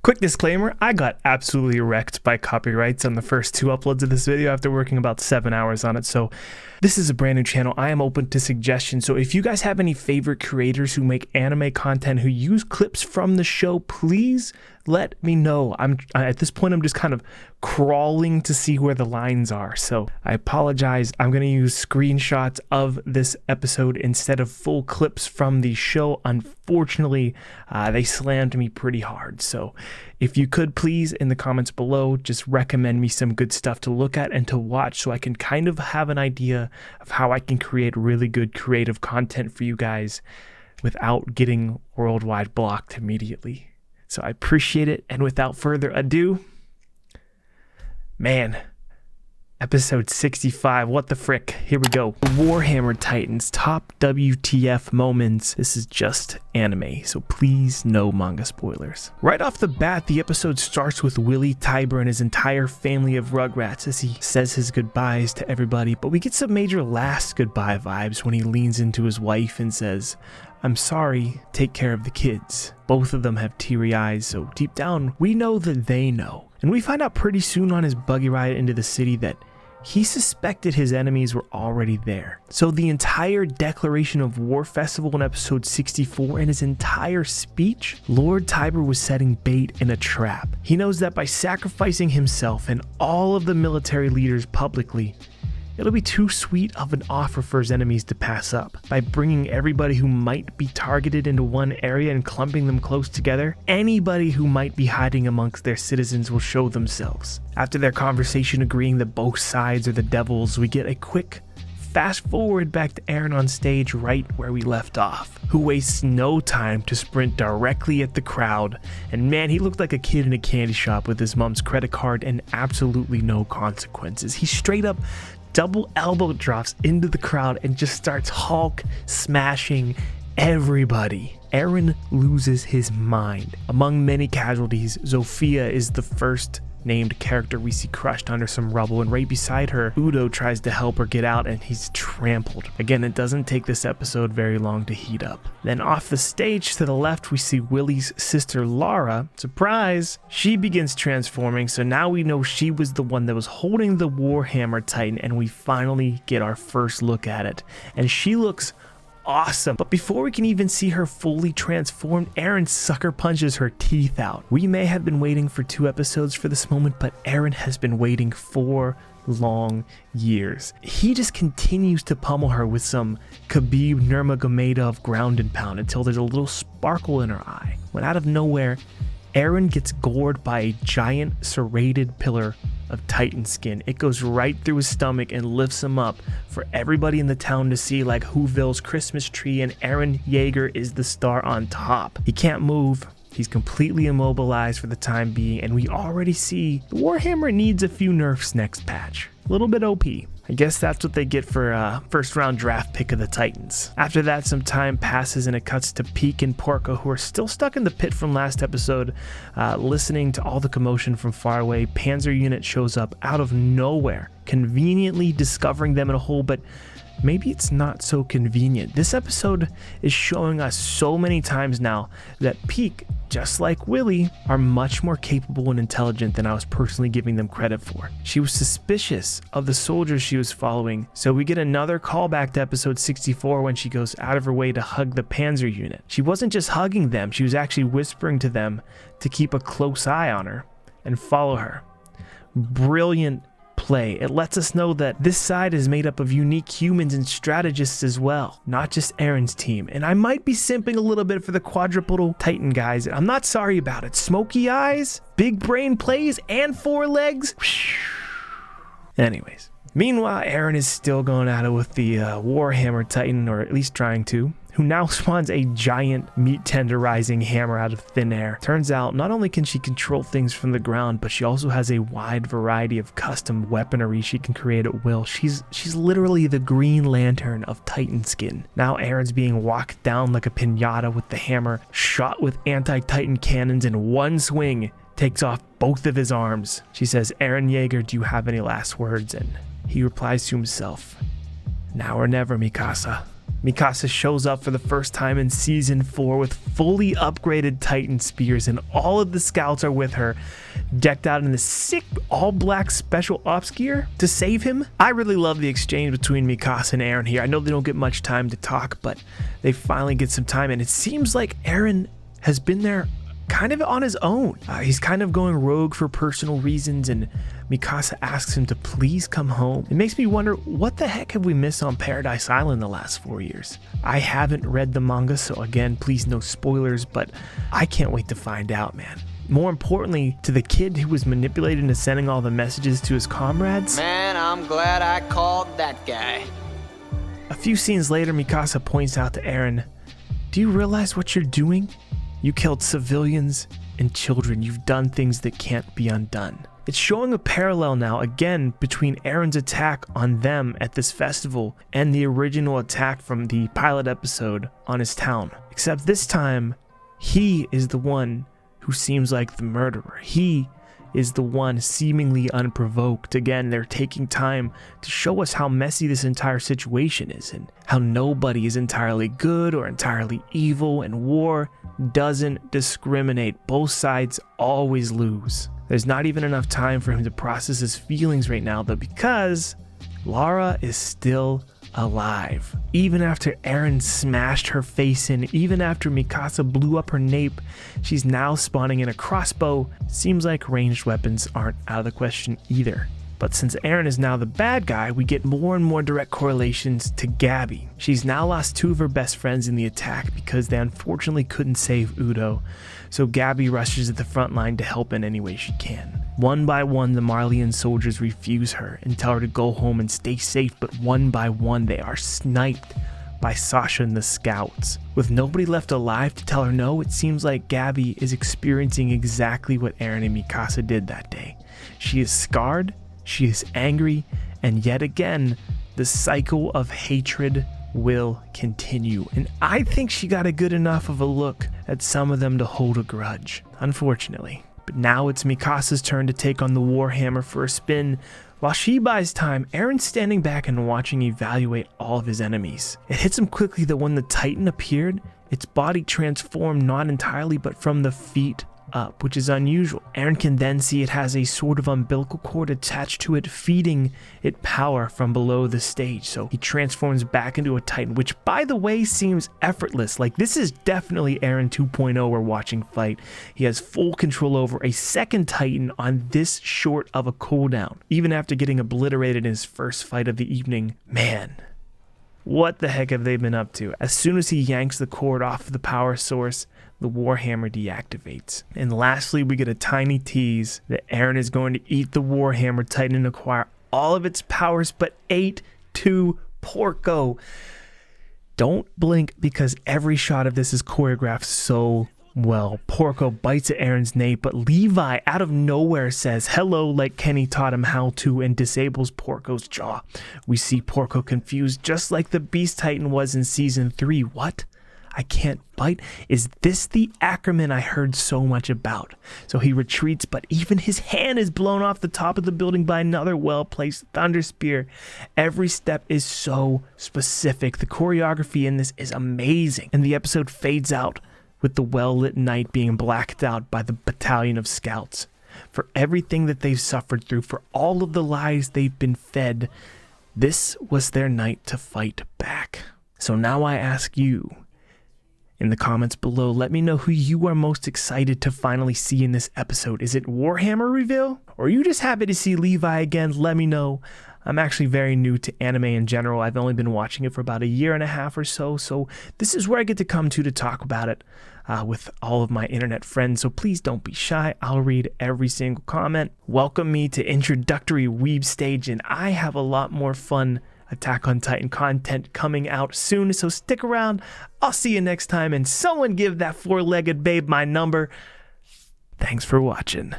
Quick disclaimer, I got absolutely wrecked by copyrights on the first 2 uploads of this video after working about 7 hours on it, so this is a brand new channel. I am open to suggestions, so if you guys have any favorite creators who make anime content who use clips from the show, please let me know. At this point, I'm just kind of crawling to see where the lines are, so I apologize. I'm going to use screenshots of this episode instead of full clips from the show. Unfortunately, they slammed me pretty hard, so if you could please, in the comments below, just recommend me some good stuff to look at and to watch so I can kind of have an idea of how I can create really good creative content for you guys without getting worldwide blocked immediately. So I appreciate it, and without further ado, man, episode 65, what the frick, here we go. Warhammer Titans, top WTF moments. This is just anime, so please no manga spoilers. Right off the bat, the episode starts with Willy, Tiber, and his entire family of Rugrats as he says his goodbyes to everybody, but we get some major last goodbye vibes when he leans into his wife and says, "I'm sorry, take care of the kids." Both of them have teary eyes, so deep down, we know that they know. And we find out pretty soon on his buggy ride into the city that he suspected his enemies were already there. So the entire declaration of war festival in episode 64 and his entire speech, Lord Tiber was setting bait in a trap. He knows that by sacrificing himself and all of the military leaders publicly, it'll be too sweet of an offer for his enemies to pass up. By bringing everybody who might be targeted into one area and clumping them close together, anybody who might be hiding amongst their citizens will show themselves. After their conversation agreeing that both sides are the devils, we get a quick fast forward back to Eren on stage right where we left off, who wastes no time to sprint directly at the crowd, and man, he looked like a kid in a candy shop with his mom's credit card and absolutely no consequences. He straight up double elbow drops into the crowd and just starts Hulk smashing everybody. Eren loses his mind. Among many casualties, Zofia is the first named character we see crushed under some rubble, and right beside her, Udo tries to help her get out and he's trampled. Again, it doesn't take this episode very long to heat up. Then off the stage to the left, we see Willy's sister Lara. Surprise! She begins transforming, so now we know she was the one that was holding the Warhammer Titan, and we finally get our first look at it. And she looks awesome. But before we can even see her fully transformed, Eren sucker punches her teeth out. We may have been waiting for 2 episodes for this moment, but Eren has been waiting 4 long years. He just continues to pummel her with some Khabib Nurmagomedov ground and pound until there's a little sparkle in her eye. When out of nowhere, Eren gets gored by a giant serrated pillar of Titan skin. It goes right through his stomach and lifts him up for everybody in the town to see, like Whoville's Christmas tree, and Eren Yeager is the star on top. He can't move. He's completely immobilized for the time being, and we already see the Warhammer needs a few nerfs next patch. A little bit OP. I guess that's what they get for first round draft pick of the Titans. After that, some time passes and it cuts to Peak and Porco, who are still stuck in the pit from last episode, listening to all the commotion from far away. Panzer unit shows up out of nowhere, conveniently discovering them in a hole, but maybe it's not so convenient. This episode is showing us so many times now that Peak, just like Willy, are much more capable and intelligent than I was personally giving them credit for. She was suspicious of the soldiers she was following, so we get another callback to episode 64 when she goes out of her way to hug the Panzer unit. She wasn't just hugging them, she was actually whispering to them to keep a close eye on her and follow her. Brilliant play. It lets us know that this side is made up of unique humans and strategists as well, not just Eren's team. And I might be simping a little bit for the quadrupedal Titan guys. I'm not sorry about it. Smoky eyes, big brain plays, and 4 legs. Anyways, meanwhile, Eren is still going at it with the Warhammer Titan, or at least trying to, who now spawns a giant meat tenderizing hammer out of thin air. Turns out, not only can she control things from the ground, but she also has a wide variety of custom weaponry she can create at will. She's literally the Green Lantern of Titan skin. Now Eren's being walked down like a piñata with the hammer, shot with anti-Titan cannons in one swing, takes off both of his arms. She says, "Eren Yeager, do you have any last words?" And he replies to himself, "Now or never, Mikasa." Mikasa shows up for the first time in season 4 with fully upgraded Titan spears, and all of the scouts are with her, decked out in the sick all-black special ops gear to save him. I really love the exchange between Mikasa and Eren here. I know they don't get much time to talk, but they finally get some time, and it seems like Eren has been there kind of on his own. He's kind of going rogue for personal reasons, and Mikasa asks him to please come home. It makes me wonder, what the heck have we missed on Paradise Island the last 4 years? I haven't read the manga, so again, please no spoilers, but I can't wait to find out, man. More importantly, to the kid who was manipulated into sending all the messages to his comrades. Man, I'm glad I called that guy. A few scenes later, Mikasa points out to Eren, "Do you realize what you're doing? You killed civilians and children. You've done things that can't be undone." It's showing a parallel now, again, between Eren's attack on them at this festival and the original attack from the pilot episode on his town. Except this time, he is the one who seems like the murderer. He is the one seemingly unprovoked. Again, they're taking time to show us how messy this entire situation is and how nobody is entirely good or entirely evil, and war doesn't discriminate. Both sides always lose. There's not even enough time for him to process his feelings right now, though, because Lara is still alive. Even after Eren smashed her face in, even after Mikasa blew up her nape, she's now spawning in a crossbow. Seems like ranged weapons aren't out of the question either. But since Eren is now the bad guy, we get more and more direct correlations to Gabi. She's now lost 2 of her best friends in the attack because they unfortunately couldn't save Udo, so Gabi rushes at the front line to help in any way she can. One by one, the Marleyan soldiers refuse her and tell her to go home and stay safe, but one by one they are sniped by Sasha and the scouts. With nobody left alive to tell her no, it seems like Gabi is experiencing exactly what Eren and Mikasa did that day. She is scarred, she is angry, and yet again, the cycle of hatred will continue. And I think she got a good enough of a look at some of them to hold a grudge, unfortunately. But now it's Mikasa's turn to take on the Warhammer for a spin. While she buys time, Eren's standing back and watching evaluate all of his enemies. It hits him quickly that when the Titan appeared, its body transformed not entirely but from the feet up, which is unusual. Eren can then see it has a sort of umbilical cord attached to it, feeding it power from below the stage. So he transforms back into a Titan, which by the way seems effortless. Like, this is definitely Eren 2.0 we're watching fight. He has full control over a second Titan on this short of a cooldown, even after getting obliterated in his first fight of the evening. Man, what the heck have they been up to? As soon as he yanks the cord off of the power source, the Warhammer deactivates. And lastly, we get a tiny tease that Eren is going to eat the Warhammer Titan and acquire all of its powers, but 8 to Porco. Don't blink, because every shot of this is choreographed so well. Porco bites at Eren's nape, but Levi out of nowhere says hello like Kenny taught him how to and disables Porco's jaw. We see Porco confused, just like the Beast Titan was in season 3. What? I can't bite? Is this the Ackerman I heard so much about? So he retreats, but even his hand is blown off the top of the building by another well-placed thunder spear. Every step is so specific. The choreography in this is amazing, and the episode fades out with the well-lit night being blacked out by the battalion of scouts. For everything that they've suffered through, for all of the lies they've been fed, this was their night to fight back. So now I ask you, in the comments below, let me know who you are most excited to finally see in this episode. Is it Warhammer reveal? Or are you just happy to see Levi again? Let me know. I'm actually very new to anime in general. I've only been watching it for about a year and a half or so. So this is where I get to come to talk about it with all of my internet friends. So please don't be shy. I'll read every single comment. Welcome me to introductory weeb stage, and I have a lot more fun Attack on Titan content coming out soon, so stick around. I'll see you next time, and someone give that 4-legged babe my number. Thanks for watching.